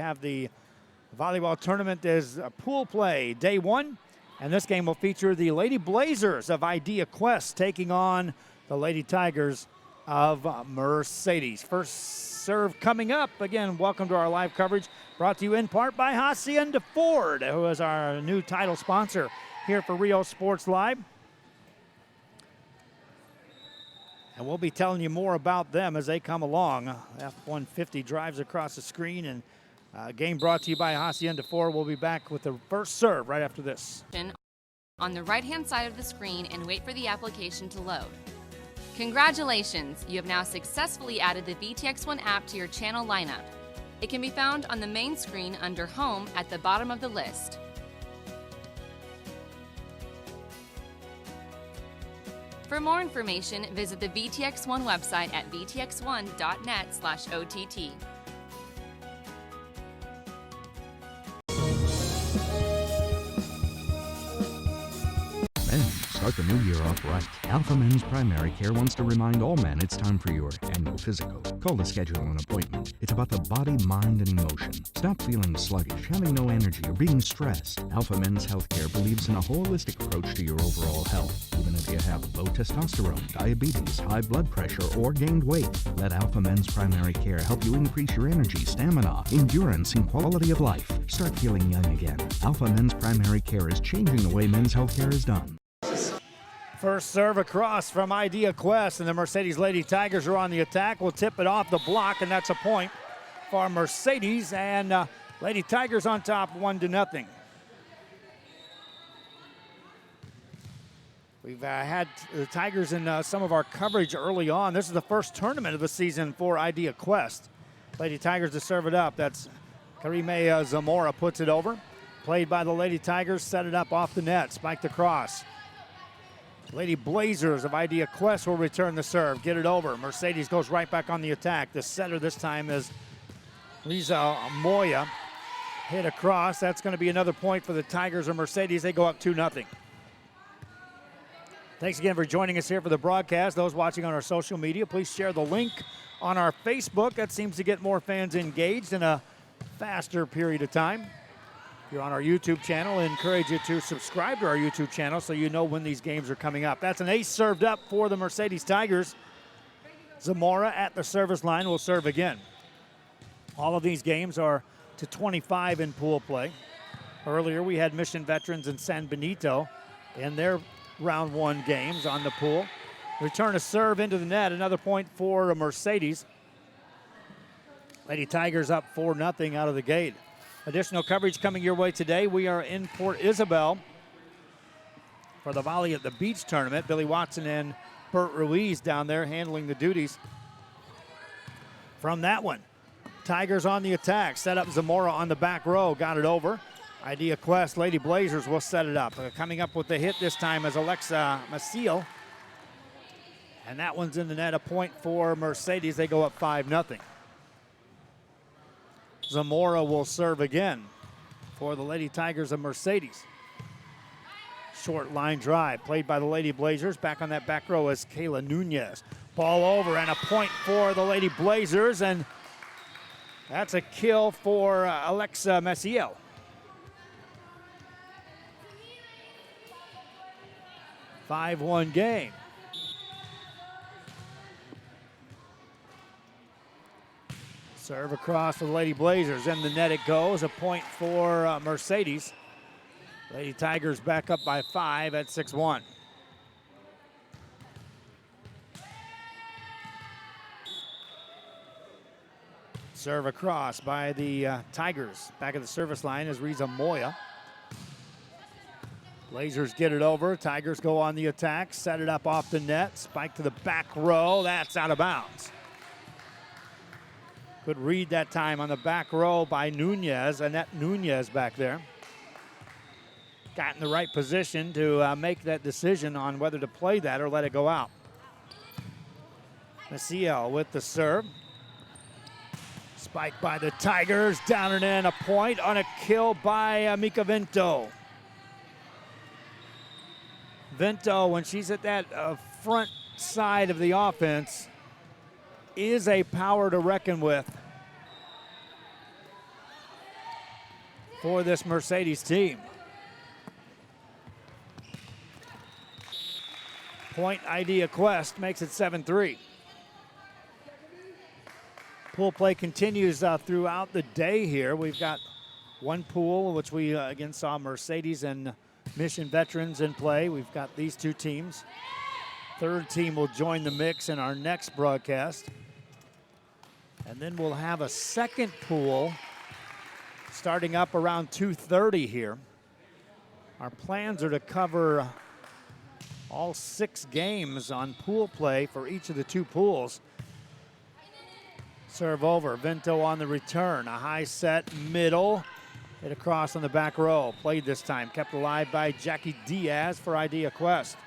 have the volleyball tournament as pool play, day one. And this game will feature the Lady Blazers of Idea Quest taking on the Lady Tigers of Mercedes. First serve coming up. Again, welcome to our live coverage, brought to you in part by Hacienda Ford, who is our new title sponsor here for Rio Sports Live. And we'll be telling you more about them as they come along. F-150 drives across the screen, and game brought to you by Hacienda Ford. We'll be back with the first serve right after this. On the right-hand side of the screen and wait for the application to load. Congratulations! You have now successfully added the VTX1 app to your channel lineup. It can be found on the main screen under Home at the bottom of the list. For more information, visit the VTX1 website at vtx1.net/OTT. Start the new year off right. Alpha Men's Primary Care wants to remind all men it's time for your annual physical. Call to schedule an appointment. It's about the body, mind, and emotion. Stop feeling sluggish, having no energy, or being stressed. Alpha Men's Healthcare believes in a holistic approach to your overall health. Even if you have low testosterone, diabetes, high blood pressure, or gained weight, let Alpha Men's Primary Care help you increase your energy, stamina, endurance, and quality of life. Start feeling young again. Alpha Men's Primary Care is changing the way men's healthcare is done. First serve across from Idea Quest, and the Mercedes Lady Tigers are on the attack. We'll tip it off the block, and that's a point for Mercedes, and Lady Tigers on top 1-0. We've had the Tigers in some of our coverage early on. This is the first tournament of the season for Idea Quest. Lady Tigers to serve it up. That's Karime Zamora puts it over. Played by the Lady Tigers, set it up off the net, spiked across. Lady Blazers of Idea Quest will return the serve, get it over. Mercedes goes right back on the attack. The setter this time is Lisa Moya. Hit across. That's going to be another point for the Tigers of Mercedes. They go up 2-0. Thanks again for joining us here for the broadcast. Those watching on our social media, please share the link on our Facebook. That seems to get more fans engaged in a faster period of time. If you're on our YouTube channel, I encourage you to subscribe to our YouTube channel so you know when these games are coming up. That's an ace served up for the Mercedes Tigers. Zamora at the service line will serve again. All of these games are to 25 in pool play. Earlier we had Mission Veterans and San Benito in their round one games on the pool. Return a serve into the net, another point for Mercedes. Lady Tigers up 4-0 out of the gate. Additional coverage coming your way today. We are in Port Isabel for the Volley at the Beach tournament. Billy Watson and Bert Ruiz down there handling the duties from that one. Tigers on the attack. Set up Zamora on the back row. Got it over. Idea Quest, Lady Blazers will set it up. Coming up with the hit this time is Alexa Maciel. And that one's in the net, a point for Mercedes. They go up 5-0. Zamora will serve again for the Lady Tigers of Mercedes. Short line drive played by the Lady Blazers. Back on that back row is Kayla Nunez. Ball over and a point for the Lady Blazers, and that's a kill for Alexa Maciel. Five-1 game. Serve across for the Lady Blazers. In the net it goes. A point for Mercedes. Lady Tigers back up by 5 at 6-1. Serve across by the Tigers. Back of the service line is Riza Moya. Blazers get it over. Tigers go on the attack. Set it up off the net. Spike to the back row. That's out of bounds. Good read that time on the back row by Nunez. Annette Nunez back there. Got in the right position to make that decision on whether to play that or let it go out. Maciel with the serve. Spiked by the Tigers. Down and in, a point on a kill by Mika Vento. Vento, when she's at that front side of the offense, is a power to reckon with. for this Mercedes team. Point Idea Quest makes it 7-3. Pool play continues throughout the day here. We've got one pool, which we again saw Mercedes and Mission Veterans in play. We've got these two teams. Third team will join the mix in our next broadcast. And then we'll have a second pool starting up around 2:30 here. Our plans are to cover all 6 games on pool play for each of the 2 pools. Serve over, Vento on the return. A high set middle, hit across on the back row. Played this time, kept alive by Jackie Diaz for Idea Quest.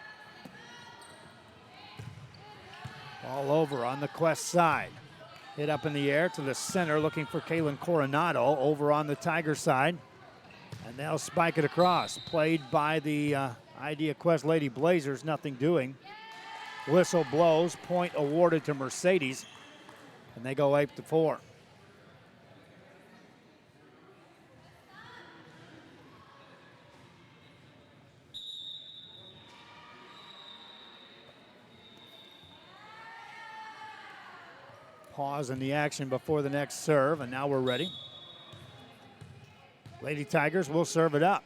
Ball over on the Quest side. Hit up in the air to the center, looking for Kaylin Coronado over on the Tiger side. And they'll spike it across. Played by the Idea Quest Lady Blazers, nothing doing. Whistle blows, point awarded to Mercedes, and they go 8-4. Pause in the action before the next serve, and now we're ready. Lady Tigers will serve it up.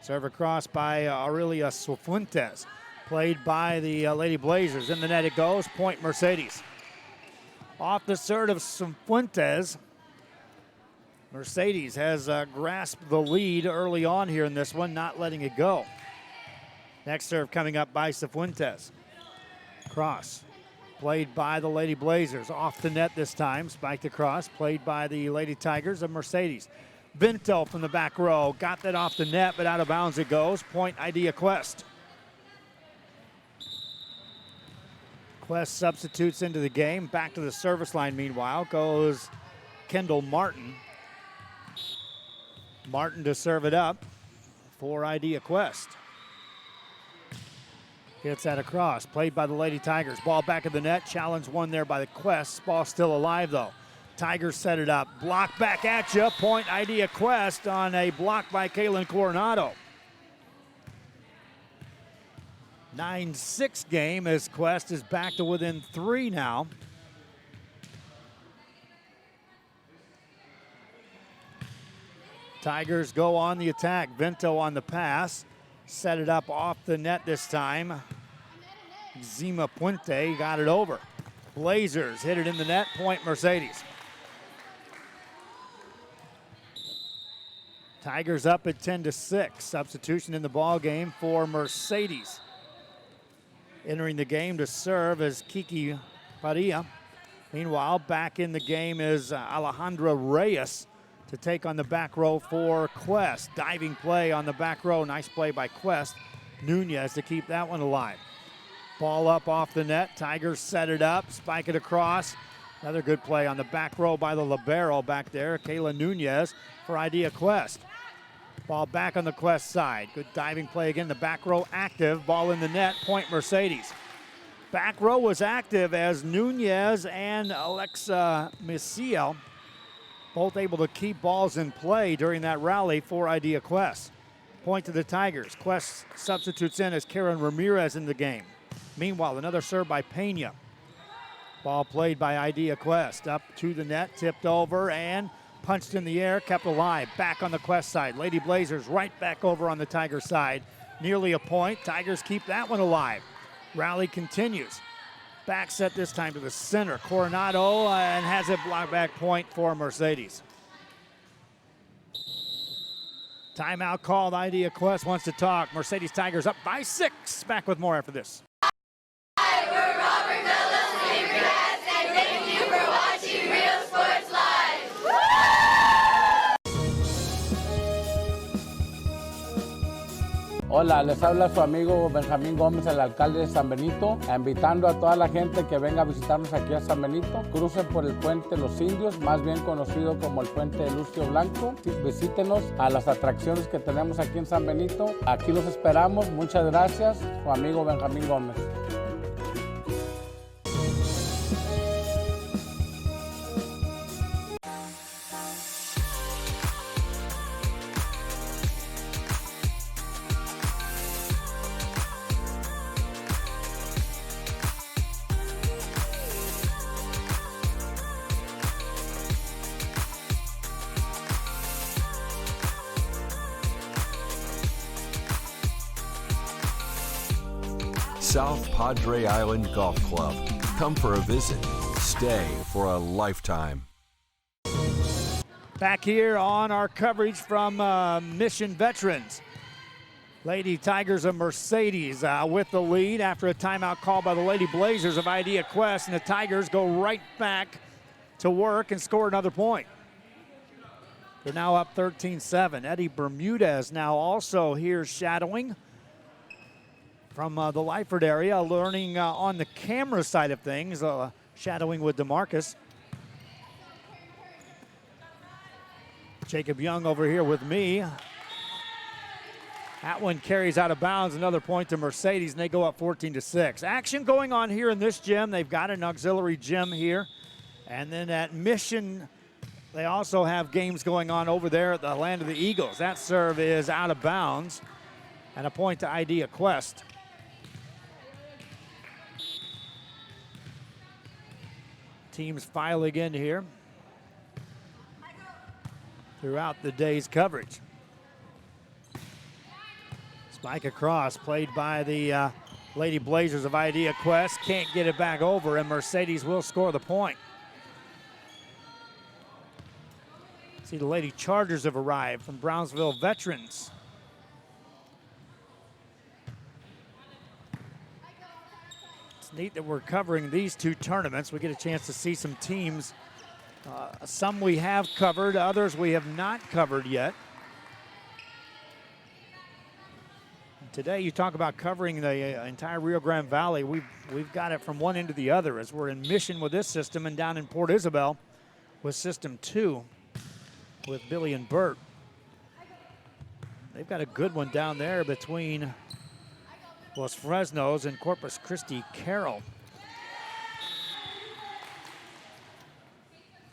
Serve across by Aurelia Cifuentes. Played by the Lady Blazers. In the net it goes, point Mercedes. Off the serve of Cifuentes, Mercedes has grasped the lead early on here in this one, not letting it go. Next serve coming up by Cifuentes. Cross. Played by the Lady Blazers. Off the net this time. Spiked across. Played by the Lady Tigers of Mercedes. Vento from the back row. Got that off the net, but out of bounds it goes. Point Idea Quest. Quest substitutes into the game. Back to the service line meanwhile goes Kendall Martin. Martin to serve it up for Idea Quest. Gets that across. Played by the Lady Tigers. Ball back of the net. Challenge won there by the Quest. Ball still alive though. Tigers set it up. Block back at you. Point Idea Quest on a block by Kaylin Coronado. 9-6 game as Quest is back to within 3 now. Tigers go on the attack. Vento on the pass. Set it up off the net this time. Zima Puente got it over. Blazers hit it in the net. Point Mercedes. Tigers up at 10-6. Substitution in the ball game for Mercedes. Entering the game to serve is Kiki Padilla. Meanwhile, back in the game is Alejandra Reyes to take on the back row for Quest. Diving play on the back row. Nice play by Quest. Nunez to keep that one alive. Ball up off the net. Tigers set it up. Spike it across. Another good play on the back row by the libero back there. Kayla Nunez for Idea Quest. Ball back on the Quest side. Good diving play again. The back row active. Ball in the net. Point Mercedes. Back row was active as Nunez and Alexa Misiel both able to keep balls in play during that rally for Idea Quest. Point to the Tigers. Quest substitutes in as Karen Ramirez in the game. Meanwhile, another serve by Pena. Ball played by Idea Quest. Up to the net, tipped over, and punched in the air, kept alive. Back on the Quest side. Lady Blazers right back over on the Tiger side. Nearly a point. Tigers keep that one alive. Rally continues. Back set this time to the center. Coronado and has it blocked back point for Mercedes. Timeout called. Idea Quest wants to talk. Mercedes Tigers up by 6. Back with more after this. Hi, we're Robert Phillips, Avery Hats, and thank you for watching Real Sports Live. Hola, les habla su amigo Benjamín Gómez, el alcalde de San Benito, invitando a toda la gente que venga a visitarnos aquí a San Benito. Crucen por el puente Los Indios, más bien conocido como el puente de Lucio Blanco. Visítenos a las atracciones que tenemos aquí en San Benito. Aquí los esperamos. Muchas gracias. Su amigo Benjamín Gómez. South Padre Island Golf Club. Come for a visit. Stay for a lifetime. Back here on our coverage from Mission Veterans. Lady Tigers of Mercedes with the lead after a timeout call by the Lady Blazers of Idea Quest, and the Tigers go right back to work and score another point. They're now up 13-7. Eddie Bermudez now also here shadowing from the Lyford area, learning on the camera side of things, shadowing with DeMarcus. Jacob Young over here with me. That one carries out of bounds, another point to Mercedes, and they go up 14-6. Action going on here in this gym. They've got an auxiliary gym here. And then at Mission, they also have games going on over there at the Land of the Eagles. That serve is out of bounds, and a point to Idea Quest. Teams filing in here throughout the day's coverage. Spike across, played by the Lady Blazers of Idea Quest. Can't get it back over, and Mercedes will score the point. See, the Lady Chargers have arrived from Brownsville Veterans. It's neat that we're covering these two tournaments. We get a chance to see some teams. Some we have covered, others we have not covered yet. Today, you talk about covering the entire Rio Grande Valley. We've got it from one end to the other, as we're in Mission with this system and down in Port Isabel with System 2 with Billy and Bert. They've got a good one down there between Los Fresnos and Corpus Christi Carroll.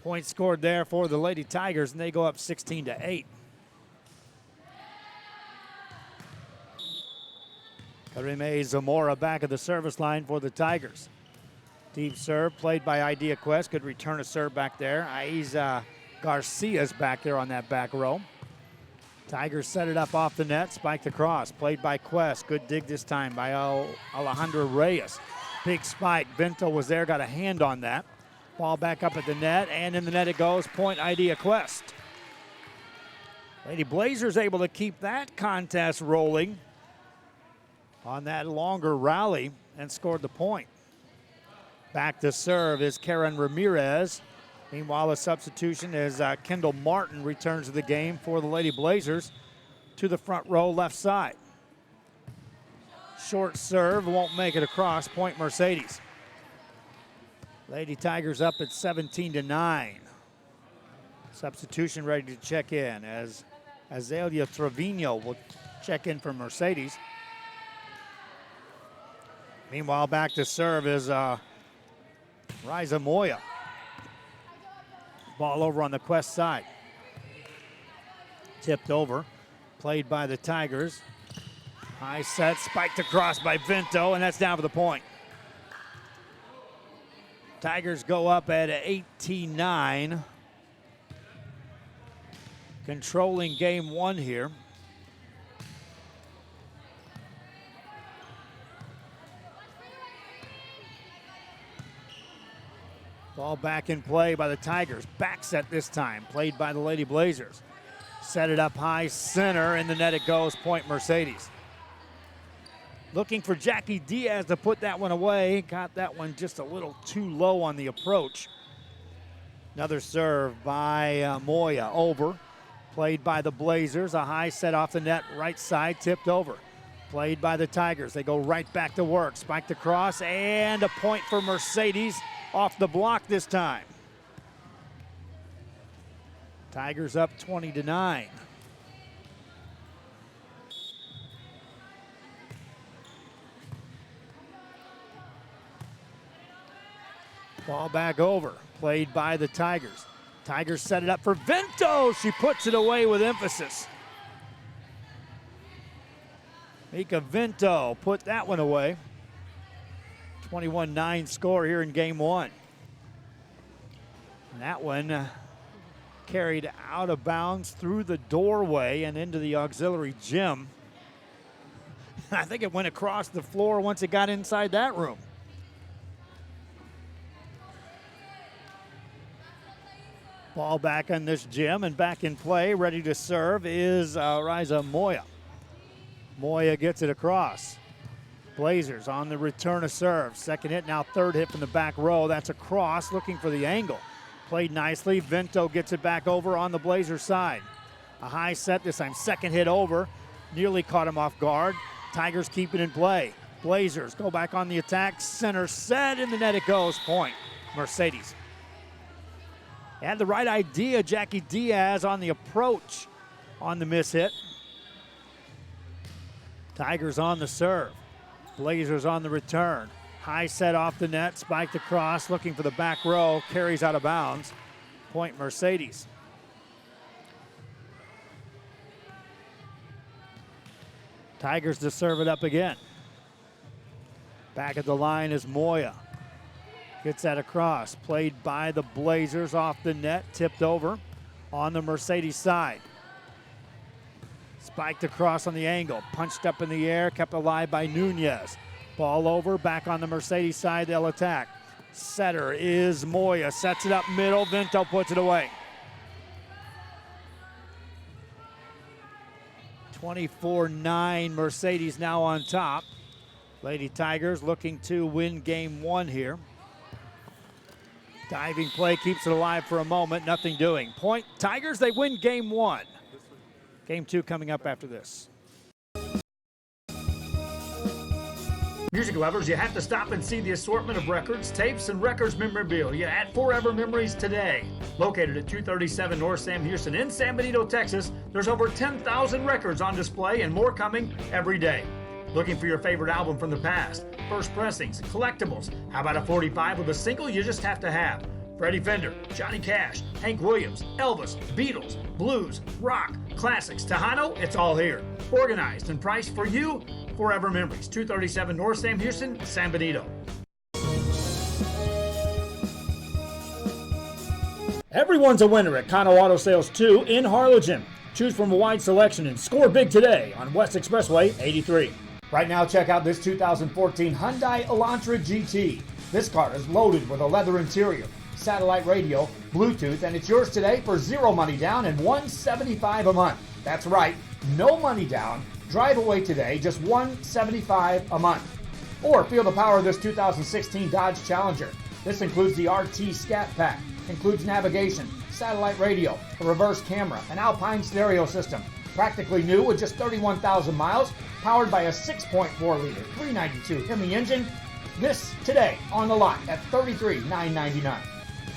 Point scored there for the Lady Tigers, and they go up 16-8. Karime Zamora back at the service line for the Tigers. Deep serve played by Idea Quest. Good return of serve back there. Aiza Garcia's back there on that back row. Tigers set it up off the net. Spiked across. Played by Quest. Good dig this time by Alejandra Reyes. Big spike. Vento was there. Got a hand on that. Ball back up at the net. And in the net it goes. Point Idea Quest. Lady Blazers able to keep that contest rolling on that longer rally and scored the point. Back to serve is Karen Ramirez. Meanwhile, a substitution as Kendall Martin returns to the game for the Lady Blazers to the front row left side. Short serve, won't make it across, point Mercedes. Lady Tigers up at 17-9. Substitution ready to check in as Azalea Trevino will check in for Mercedes. Meanwhile, back to serve is Riza Moya. Ball over on the Quest side. Tipped over, played by the Tigers. High set, spiked across by Vento, and that's down for the point. Tigers go up at 18-9. Controlling game one here. Ball back in play by the Tigers. Back set this time, played by the Lady Blazers. Set it up high center, and the net it goes, point Mercedes. Looking for Jackie Diaz to put that one away. Got that one just a little too low on the approach. Another serve by Moya over. Played by the Blazers. A high set off the net, right side, tipped over. Played by the Tigers. They go right back to work. Spiked across, and a point for Mercedes. Off the block this time. Tigers up 20-9. Ball back over, played by the Tigers. Tigers set it up for Vento. She puts it away with emphasis. Mika Vento put that one away. 21-9 score here in game one. And that one carried out of bounds through the doorway and into the auxiliary gym. I think it went across the floor once it got inside that room. Ball back on this gym and back in play. Ready to serve is Riza Moya. Moya gets it across. Blazers on the return of serve. Second hit, now third hit from the back row. That's a cross, looking for the angle. Played nicely. Vento gets it back over on the Blazers side. A high set this time. Second hit over. Nearly caught him off guard. Tigers keep it in play. Blazers go back on the attack. Center set, in the net it goes. Point, Mercedes. Had the right idea, Jackie Diaz, on the approach on the miss hit. Tigers on the serve. Blazers on the return. High set off the net, spiked across, looking for the back row, carries out of bounds. Point, Mercedes. Tigers to serve it up again. Back at the line is Moya. Gets that across, played by the Blazers off the net, tipped over on the Mercedes side. Spiked across on the angle, punched up in the air, kept alive by Nunez. Ball over, back on the Mercedes side, they'll attack. Setter is Moya, sets it up middle, Vento puts it away. 24-9, Mercedes now on top. Lady Tigers looking to win game one here. Diving play keeps it alive for a moment, nothing doing. Point, Tigers, they win game one. Game two coming up after this. Music lovers, you have to stop and see the assortment of records, tapes, and records memorabilia at Forever Memories today. Located at 237 North Sam Houston in San Benito, Texas, there's over 10,000 records on display and more coming every day. Looking for your favorite album from the past, first pressings, collectibles. How about a 45 with a single you just have to have? Freddie Fender, Johnny Cash, Hank Williams, Elvis, Beatles, blues, rock, classics, Tejano, it's all here. Organized and priced for you. Forever Memories, 237 North Sam Houston, San Benito. Everyone's a winner at Kano Auto Sales 2 in Harlingen. Choose from a wide selection and score big today on West Expressway 83. Right now, check out this 2014 Hyundai Elantra GT. This car is loaded with a leather interior, satellite radio, Bluetooth, and it's yours today for zero money down and $175 a month. That's right, no money down. Drive away today, just $175 a month. Or feel the power of this 2016 Dodge Challenger. This includes the RT Scat Pack, includes navigation, satellite radio, a reverse camera, an Alpine stereo system. Practically new with just 31,000 miles, powered by a 6.4-liter 392 Hemi engine. This today on the lot at $33,999.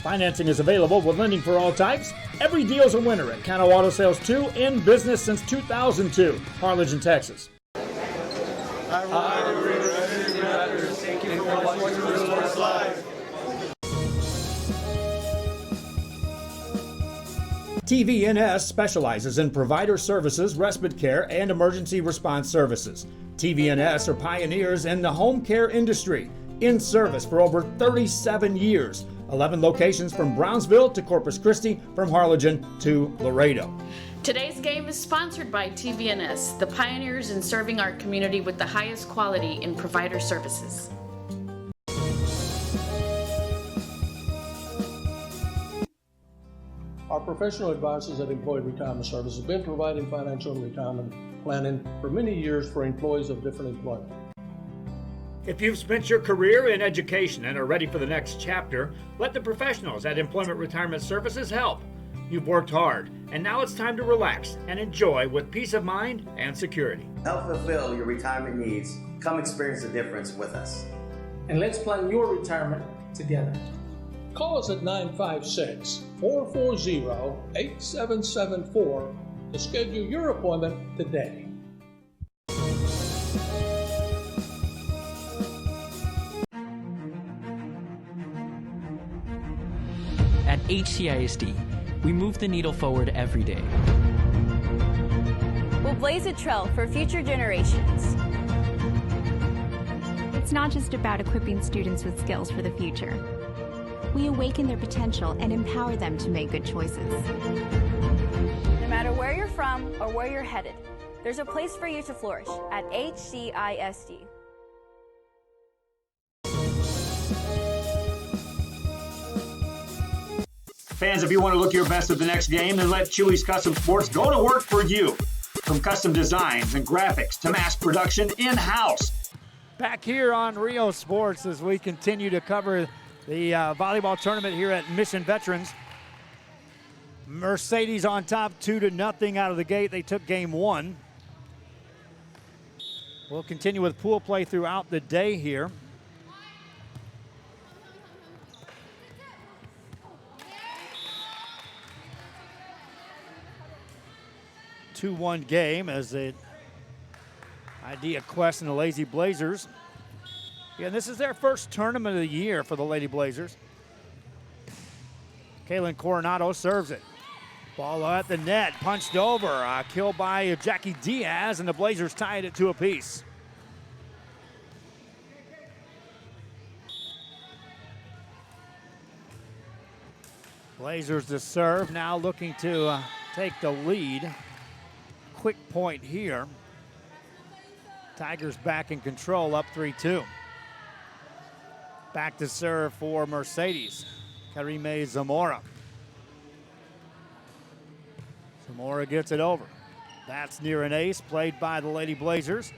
Financing is available with lending for all types. Every deal's a winner at Kano Auto Sales 2, in business since 2002, Harlingen, Texas. Thank you for watching Real Sports Live. TVNS specializes in provider services, respite care, and emergency response services. TVNS are pioneers in the home care industry, in service for over 37 years. 11 locations from Brownsville to Corpus Christi, from Harlingen to Laredo. Today's game is sponsored by TVNS, the pioneers in serving our community with the highest quality in provider services. Our professional advisors at Employee Retirement Services have been providing financial and retirement planning for many years for employees of different employment. If you've spent your career in education and are ready for the next chapter, let the professionals at Employment Retirement Services help. You've worked hard, and now it's time to relax and enjoy with peace of mind and security. Help fulfill your retirement needs. Come experience the difference with us. And let's plan your retirement together. Call us at 956-440-8774 to schedule your appointment today. At HCISD, we move the needle forward every day. We'll blaze a trail for future generations. It's not just about equipping students with skills for the future. We awaken their potential and empower them to make good choices. No matter where you're from or where you're headed, There's a place for you to flourish at HCISD. Fans, if you want to look your best at the next game, then let Chewy's Custom Sports go to work for you. From custom designs and graphics to mass production in-house. Back here on Rio Sports as we continue to cover the volleyball tournament here at Mission Veterans. Mercedes on top 2-0 out of the gate. They took game one. We'll continue with pool play throughout the day here. A 2-1 game as the Idea Quest and the Lazy Blazers. Yeah, this is their first tournament of the year for the Lady Blazers. Kaylin Coronado serves it. Ball at the net, punched over. A kill by Jackie Diaz, and the Blazers tied it 2 apiece. Blazers to serve, now looking to take the lead. Quick point here. Tigers back in control, up 3-2. Back to serve for Mercedes. Karime Zamora. Zamora gets it over. That's near an ace, played by the Lady Blazers.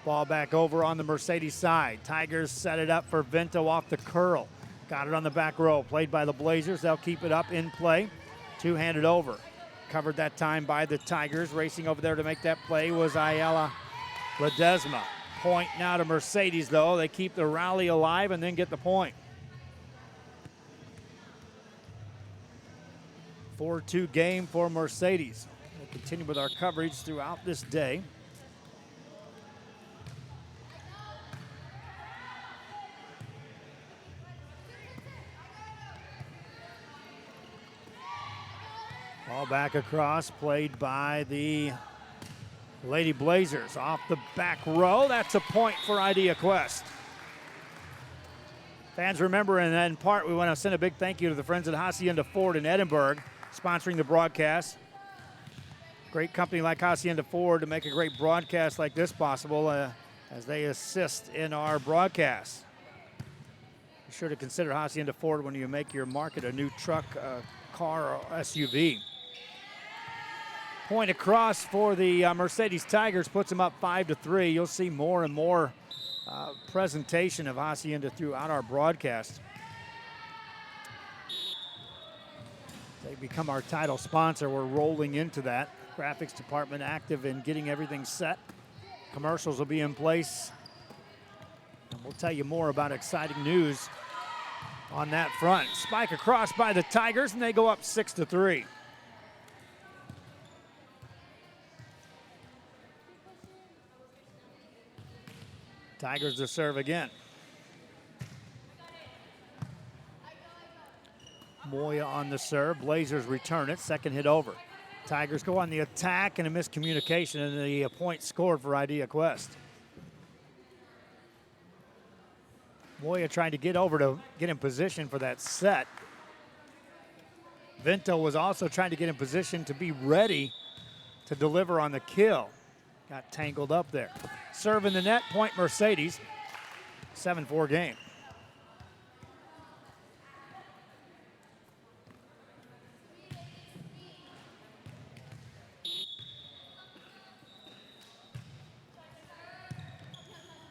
Ball back over on the Mercedes side. Tigers set it up for Vento off the curl. Got it on the back row, played by the Blazers. They'll keep it up in play. Two-handed over. Covered that time by the Tigers. Racing over there to make that play was Ayala Ledesma. Point now to Mercedes, though. They keep the rally alive and then get the point. 4-2 game for Mercedes. We'll continue with our coverage throughout this day. Ball back across, played by the Lady Blazers off the back row. That's a point for Idea Quest. Fans, remember, and in part, we want to send a big thank you to the friends at Hacienda Ford in Edinburgh, sponsoring the broadcast. Great company like Hacienda Ford to make a great broadcast like this possible as they assist in our broadcast. Be sure to consider Hacienda Ford when you make your market a new truck, car, or SUV. Point across for the Mercedes Tigers puts them up 5-3. You'll see more and more presentation of Hacienda throughout our broadcast. They become our title sponsor. We're rolling into that. Graphics department active in getting everything set. Commercials will be in place. And we'll tell you more about exciting news on that front. Spike across by the Tigers, and they go up 6-3. Tigers to serve again. Moya on the serve. Blazers return it. Second hit over. Tigers go on the attack and a miscommunication, and the point scored for Idea Quest. Moya trying to get over to get in position for that set. Vento was also trying to get in position to be ready to deliver on the kill. Got tangled up there. Serve in the net, point Mercedes. 7-4 game.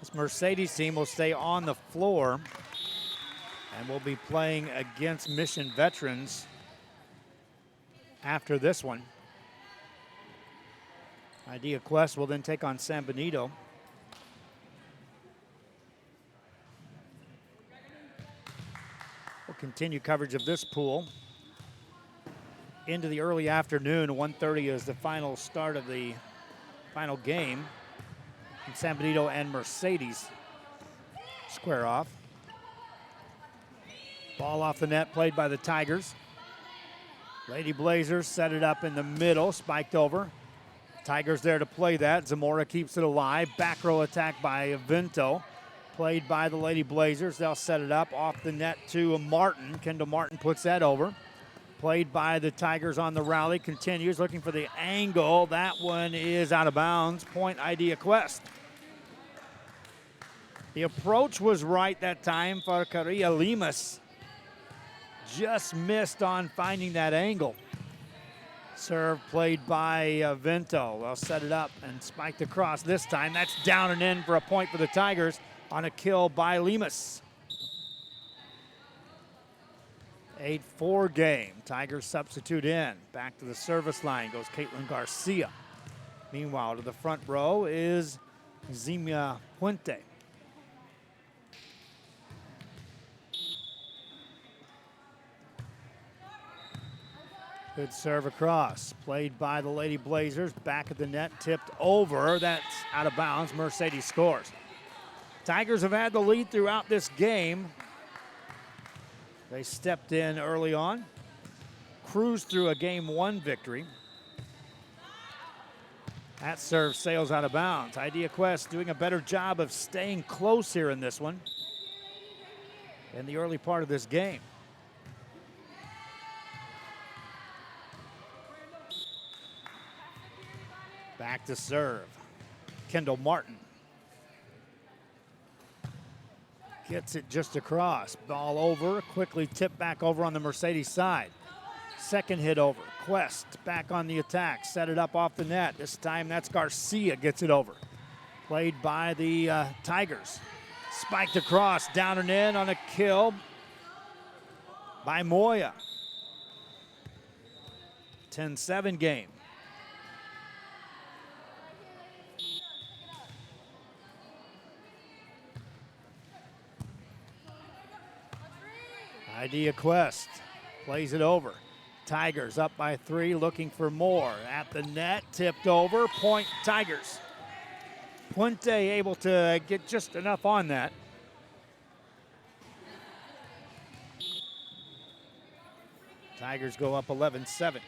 This Mercedes team will stay on the floor and will be playing against Mission Veterans after this one. Idea Quest will then take on San Benito. We'll continue coverage of this pool into the early afternoon. 1:30 is the final start of the final game. And San Benito and Mercedes square off. Ball off the net, played by the Tigers. Lady Blazers set it up in the middle, spiked over. Tigers there to play that. Zamora keeps it alive. Back row attack by Vento, played by the Lady Blazers. They'll set it up off the net to Martin. Kendall Martin puts that over. played by the Tigers on the rally, continues looking for the angle. That one is out of bounds. Point Idea Quest. The approach was right that time for Caria Limas. Just missed on finding that angle. Serve played by Vento. They'll set it up and spiked across this time. That's down and in for a point for the Tigers on a kill by Limas. 8-4 game. Tigers substitute in. Back to the service line goes Caitlin Garcia. Meanwhile, to the front row is Zimia Puente. Good serve across. Played by the Lady Blazers. Back at the net, tipped over. That's out of bounds. Mercedes scores. Tigers have had the lead throughout this game. They stepped in early on. Cruised through a Game 1 victory. That serve sails out of bounds. Idea Quest doing a better job of staying close here in this one in the early part of this game. Back to serve. Kendall Martin. Gets it just across. Ball over, quickly tipped back over on the Mercedes side. Second hit over. Quest back on the attack. Set it up off the net. This time that's Garcia gets it over. Played by the Tigers. Spiked across, down and in on a kill by Moya. 10-7 game. Idea Quest plays it over. Tigers up by 3, looking for more. At the net, tipped over. Point Tigers. Puente able to get just enough on that. Tigers go up 11-7.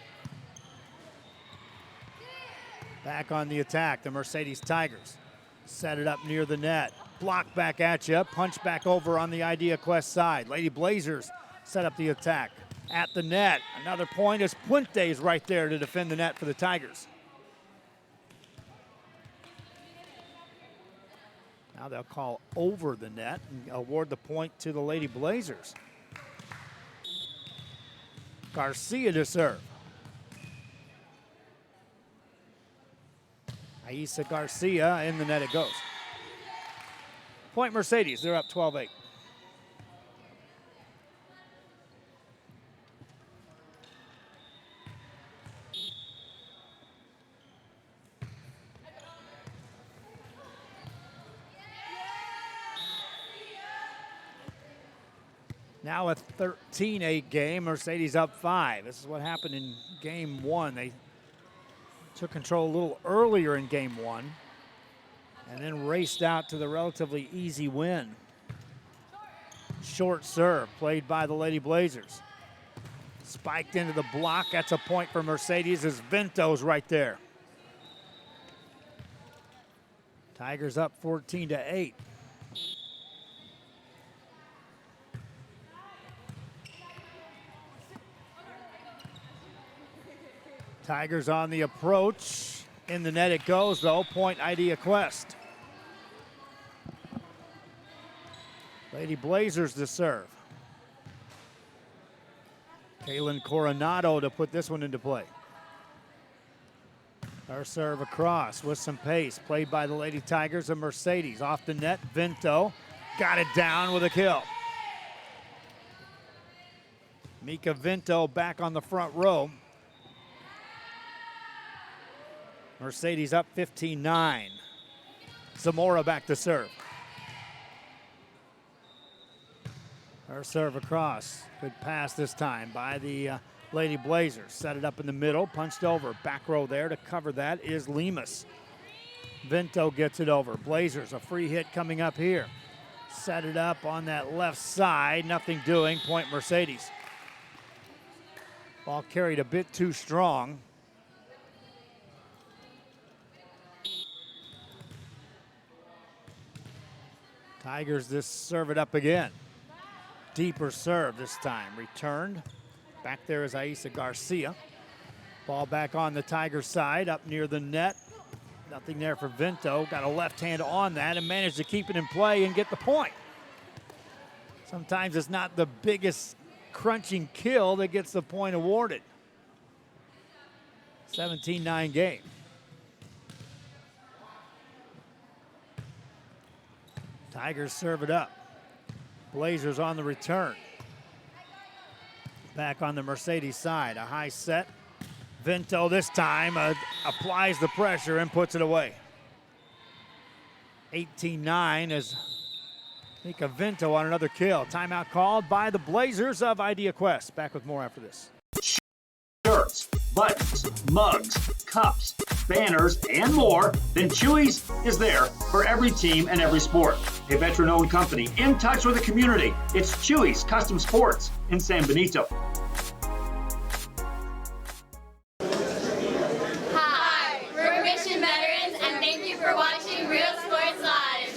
Back on the attack, the Mercedes Tigers. Set it up near the net. Block back at you. Punch back over on the Idea Quest side. Lady Blazers set up the attack. At the net. Another point as Puente is right there to defend the net for the Tigers. Now they'll call over the net and award the point to the Lady Blazers. Garcia to serve. Aisa Garcia, in the net it goes. Point Mercedes, they're up 12-8. Now a 13-8 game, Mercedes up 5. This is what happened in Game 1. They took control a little earlier in Game 1 and then raced out to the relatively easy win. Short serve played by the Lady Blazers. Spiked into the block. That's a point for Mercedes as Vento's right there. Tigers up 14-8. Tigers on the approach. In the net it goes, though. Point Idea Quest. Lady Blazers to serve. Kaylin Coronado to put this one into play. Her serve across with some pace. Played by the Lady Tigers and Mercedes. Off the net, Vento got it down with a kill. Mika Vento back on the front row. Mercedes up 15-9. Zamora back to serve. Her serve across. Good pass this time by the Lady Blazers. Set it up in the middle, punched over. Back row there to cover that is Limas. Vento gets it over. Blazers, a free hit coming up here. Set it up on that left side. Nothing doing. Point Mercedes. Ball carried a bit too strong. Tigers just serve it up again. Deeper serve this time. Returned. Back there is Aisa Garcia. Ball back on the Tigers side, up near the net. Nothing there for Vinto. Got a left hand on that and managed to keep it in play and get the point. Sometimes it's not the biggest crunching kill that gets the point awarded. 17-9 game. Tigers serve it up. Blazers on the return. Back on the Mercedes side, a high set. Vinto this time applies the pressure and puts it away. 18-9 as Mika Vinto on another kill. Timeout called by the Blazers of Idea Quest. Back with more after this. Shirts, buttons, mugs, cups, banners, and more, then Chewy's is there for every team and every sport. A veteran-owned company in touch with the community. It's Chewy's Custom Sports in San Benito. Hi, we're Mission Veterans, and thank you for watching Real Sports Live.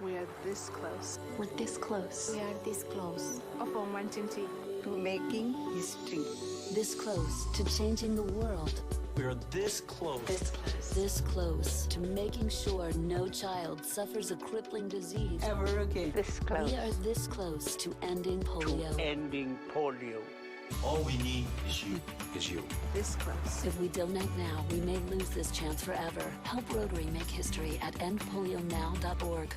We are this close. We're this close. We are this close of wanting to making history. This close to changing the world. We are this close. This close. This close to making sure no child suffers a crippling disease ever again. This close. We are this close to ending polio. Ending polio. All we need is you. This close. If we don't act now, we may lose this chance forever. Help Rotary make history at endpolionow.org.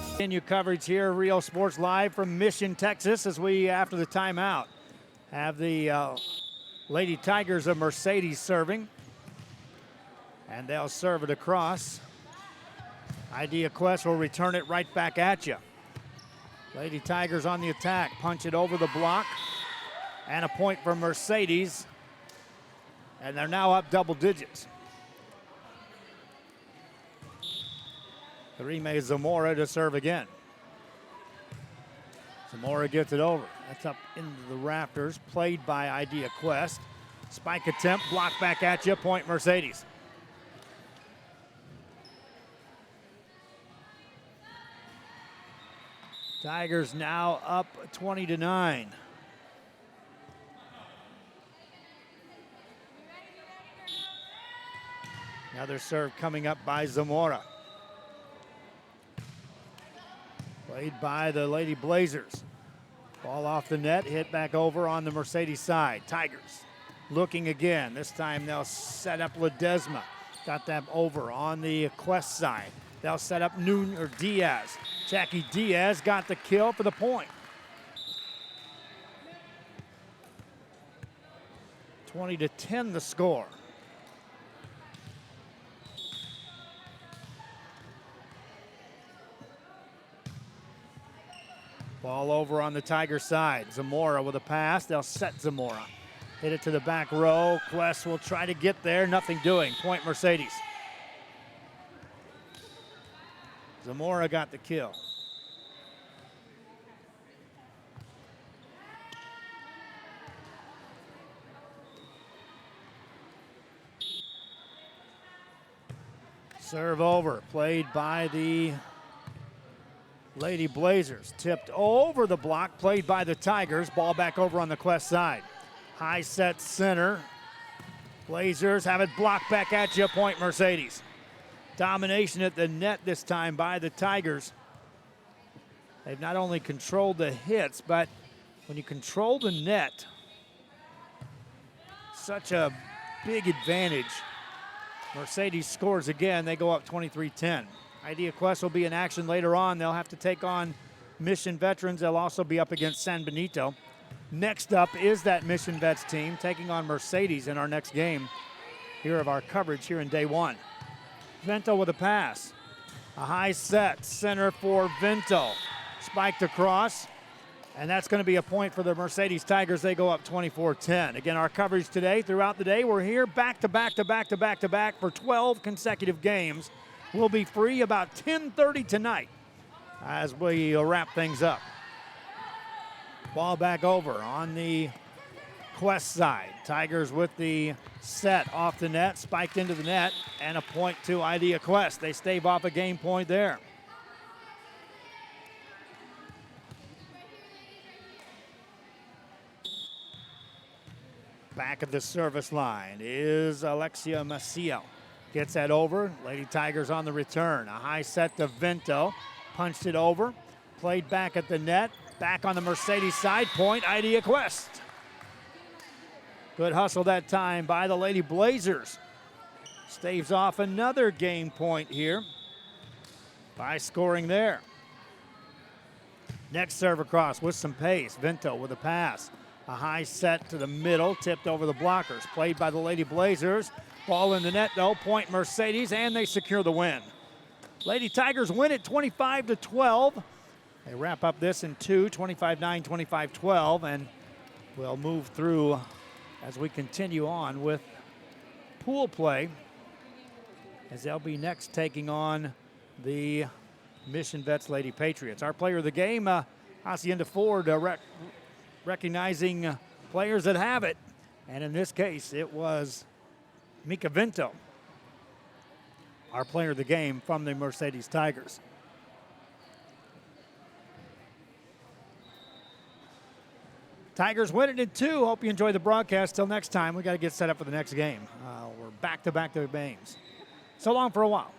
Continue coverage here, Real Sports Live from Mission, Texas, as we, after the timeout, have the Lady Tigers of Mercedes serving. And they'll serve it across. Idea Quest will return it right back at you. Lady Tigers on the attack, punch it over the block. And a point for Mercedes. And they're now up double digits. Karime Zamora to serve again. Zamora gets it over. That's up into the rafters, played by Idea Quest. Spike attempt, block back at you, point Mercedes. Tigers now up 20-9. Another serve coming up by Zamora. Played by the Lady Blazers. Ball off the net, hit back over on the Mercedes side. Tigers looking again. This time they'll set up Ledesma. Got them over on the Quest side. They'll set up Diaz. Jackie Diaz got the kill for the point. 20-10 the score. Ball over on the Tiger side. Zamora with a pass. They'll set Zamora. Hit it to the back row. Quest will try to get there. Nothing doing. Point Mercedes. Zamora got the kill. Serve over. Played by the Lady Blazers. Tipped over the block, played by the Tigers. Ball back over on the Quest side. High set center. Blazers have it blocked back at you, point Mercedes. Domination at the net this time by the Tigers. They've not only controlled the hits, but when you control the net, such a big advantage. Mercedes scores again. They go up 23-10. Idea Quest will be in action later on. They'll have to take on Mission Veterans. They'll also be up against San Benito. Next up is that Mission Vets team taking on Mercedes in our next game here of our coverage here in day one. Vinto with a pass. A high set, center for Vinto. Spiked across, and that's going to be a point for the Mercedes Tigers. They go up 24-10. Again, our coverage today, throughout the day, we're here back to back for 12 consecutive games. We'll be free about 10:30 tonight as we wrap things up. Ball back over on the Quest side. Tigers with the set off the net, spiked into the net, and a point to Idea Quest. They stave off a game point there. Back at the service line is Alexia Maciel. Gets that over. Lady Tigers on the return. A high set to Vento. Punched it over. Played back at the net. Back on the Mercedes side. Point, Idea Quest. Good hustle that time by the Lady Blazers. Staves off another game point here by scoring there. Next serve across with some pace. Vento with a pass. A high set to the middle, tipped over the blockers. Played by the Lady Blazers. Ball in the net though, point Mercedes, and they secure the win. Lady Tigers win it 25-12. They wrap up this in 2, 25-9, 25-12, and we'll move through as we continue on with pool play, as they'll be next taking on the Mission Vets Lady Patriots. Our player of the game, Hacienda Ford, recognizing players that have it, and in this case it was Mika Vento, our player of the game from the Mercedes Tigers. Tigers win it in 2. Hope you enjoy the broadcast. Till next time, we got to get set up for the next game. We're back-to-back games. So long for a while.